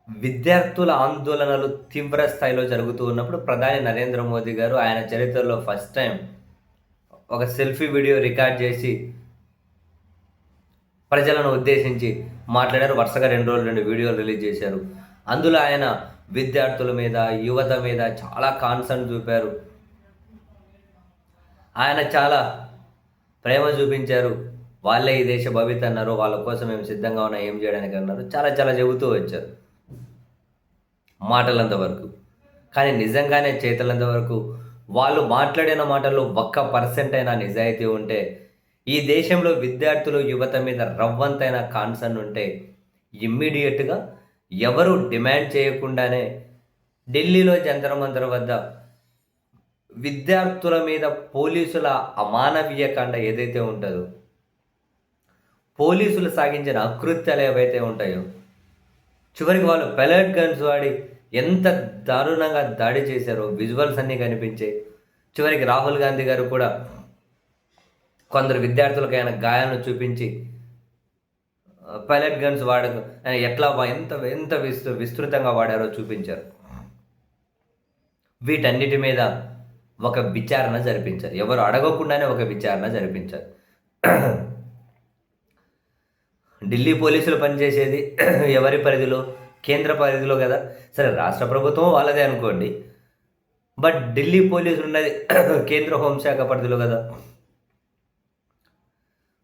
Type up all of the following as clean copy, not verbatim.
విద్యార్థుల ఆందోళనలు తీవ్ర స్థాయిలో జరుగుతూ ఉన్నప్పుడు ప్రధాని నరేంద్ర మోదీ గారు ఆయన చరిత్రలో ఫస్ట్ టైం ఒక సెల్ఫీ వీడియో రికార్డ్ చేసి ప్రజలను ఉద్దేశించి మాట్లాడారు. వరుసగా 2 రోజులు 2 వీడియోలు రిలీజ్ చేశారు. అందులో ఆయన విద్యార్థుల మీద, యువత మీద చాలా కాన్సర్న్ చూపారు. ఆయన చాలా ప్రేమ చూపించారు. వాళ్ళే ఈ దేశ భవిత అన్నారు. వాళ్ళ కోసం మేము సిద్ధంగా ఉన్నాం ఏం చేయడానికి అన్నారు. చాలా చాలా చెబుతూ వచ్చారు మాటలంత వరకు. కానీ నిజంగానే చేతలంత వరకు వాళ్ళు మాట్లాడిన మాటల్లో 1% అయినా నిజాయితీ ఉంటే, ఈ దేశంలో విద్యార్థులు, యువత మీద రవ్వంతైన కాన్సర్న్ ఉంటే ఇమ్మీడియేట్‌గా ఎవరు డిమాండ్ చేయకుండానే ఢిల్లీలో జంతర్ మంతర్ వద్ద విద్యార్థుల మీద పోలీసుల అమానవీయ కాండ ఏదైతే ఉంటదో, పోలీసులు సాగించిన అకృత్యాలు ఏవైతే ఉంటాయో, చివరికి వాళ్ళు పెలెట్ గన్స్ వాడి ఎంత దారుణంగా దాడి చేశారో విజువల్స్ అన్నీ కనిపించాయి. చివరికి రాహుల్ గాంధీ గారు కూడా కొందరు విద్యార్థులకు ఆయన గాయాలను చూపించి పెలెట్ గన్స్ ఆయన ఎట్లా ఎంత ఎంత విస్తృతంగా వాడారో చూపించారు. వీటన్నిటి మీద ఒక విచారణ జరిపించారు. ఎవరు అడగకుండానే ఒక విచారణ జరిపించారు. ఢిల్లీ పోలీసులు పనిచేసేది ఎవరి పరిధిలో? కేంద్ర పరిధిలో కదా. సరే, రాష్ట్ర ప్రభుత్వం వాళ్ళదే అనుకోండి, బట్ ఢిల్లీ పోలీసులు ఉన్నది కేంద్ర హోంశాఖ పరిధిలో కదా.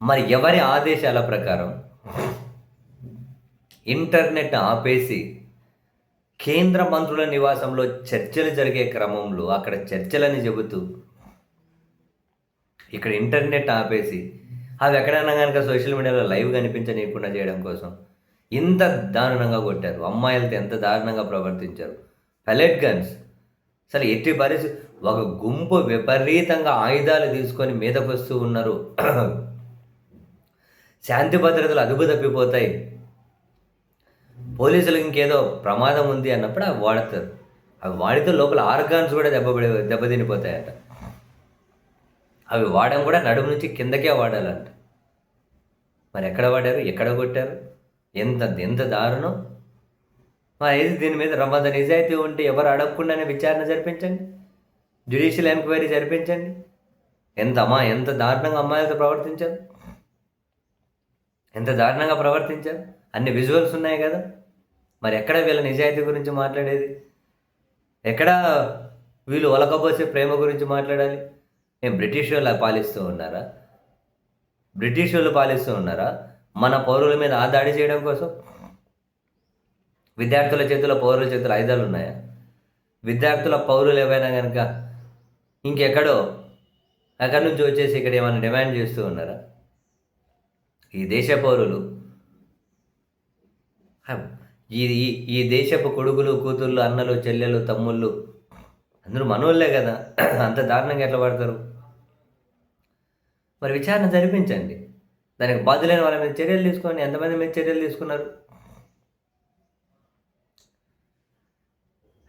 మరి ఎవరి ఆదేశాల ప్రకారం ఇంటర్నెట్ ఆపేసి కేంద్ర మంత్రుల నివాసంలో చర్చలు జరిగే క్రమంలో అక్కడ చర్చలని చెబుతూ ఇక్కడ ఇంటర్నెట్ ఆపేసి అవి ఎక్కడైనా కనుక సోషల్ మీడియాలో లైవ్ కనిపించనీయకుండా చేయడం కోసం ఇంత దారుణంగా కొట్టారు. అమ్మాయిలతో ఎంత దారుణంగా ప్రవర్తించారు. పెలెట్ గన్స్ అసలు ఎట్టి పరిస్థితి, ఒక గుంపు విపరీతంగా ఆయుధాలు తీసుకొని మీదకు వస్తూ ఉన్నారు. శాంతి భద్రతలు అదుపు తప్పిపోతాయి, పోలీసులకు ఇంకేదో ప్రమాదం ఉంది అన్నప్పుడు అవి వాడతారు. అవి వాడితే లోపల ఆర్గాన్స్ కూడా దెబ్బతినిపోతాయట. అవి వాడడం కూడా నడుము నుంచి కిందకే వాడాలంట. మరి ఎక్కడ వాడారు? ఎక్కడ కొట్టారు? ఎంత ఎంత దారుణం! ఏది దీని మీద రవ్వంత నిజాయితీ ఉంటే ఎవరు అడగకుండానే విచారణ జరిపించండి, జ్యుడిషియల్ ఎంక్వైరీ జరిపించండి. ఎంత దారుణంగా అమ్మాయిలతో ప్రవర్తించారు, ఎంత దారుణంగా ప్రవర్తించారు. అన్ని విజువల్స్ ఉన్నాయి కదా. మరి ఎక్కడ వీళ్ళ నిజాయితీ గురించి మాట్లాడేది? ఎక్కడ వీళ్ళు ఒలకబోసే ప్రేమ గురించి మాట్లాడాలి? ఏం బ్రిటిష్ వాళ్ళు పాలిస్తూ ఉన్నారా? బ్రిటిష్ వాళ్ళు పాలిస్తూ ఉన్నారా మన పౌరుల మీద ఆ దాడి చేయడం కోసం? విద్యార్థుల చేతిలో, పౌరుల చేతిలో ఆయుధాలు ఉన్నాయా? విద్యార్థుల పౌరులు ఏవైనా కనుక ఇంకెక్కడో అక్కడి నుంచి వచ్చేసి ఇక్కడ ఏమైనా డిమాండ్ చేస్తూ ఉన్నారా? ఈ దేశ పౌరులు, ఈ ఈ దేశపు కొడుకులు, కూతుళ్ళు, అన్నలు, చెల్లెలు, తమ్ముళ్ళు అందరూ మనోళ్ళే కదా. అంత దారుణంగా ఎట్లా పడతారు? మరి విచారణ జరిపించండి. దానికి బాధ్యులైన వాళ్ళ మీద చర్యలు తీసుకోండి. ఎంతమంది మీద చర్యలు తీసుకున్నారు?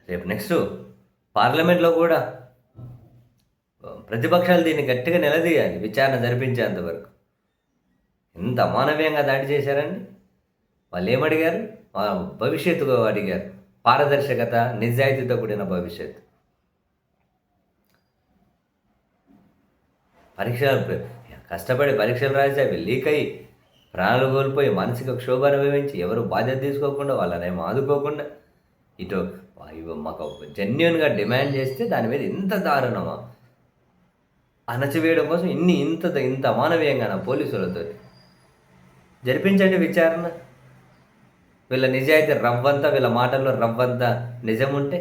రేపు నెక్స్ట్ పార్లమెంట్లో కూడా ప్రతిపక్షాలు దీన్ని గట్టిగా నిలదీయాలి విచారణ జరిపించేంతవరకు. ఎంత అమానవీయంగా దాడి చేశారండి. వాళ్ళు ఏమడిగారు? భవిష్యత్తు అడిగారు. పారదర్శకత, నిజాయితీతో కూడిన భవిష్యత్తు. కష్టపడి పరీక్షలు రాసి అవి లీక్ అయ్యి ప్రాణాలు కోల్పోయి మానసిక క్షోభ అనుభవించి ఎవరు బాధ్యత తీసుకోకుండా, వాళ్ళనేమో ఆదుకోకుండా, ఇటు మాకు జెన్యున్గా డిమాండ్ చేస్తే దాని మీద ఇంత దారుణమా? అణచివేయడం కోసం ఇంత అమానవీయంగా నా పోలీసులతో జరిపించండి విచారణ. వీళ్ళ నిజాయితీ రవ్వంతా, వీళ్ళ మాటల్లో రవ్వంతా నిజం ఉంటే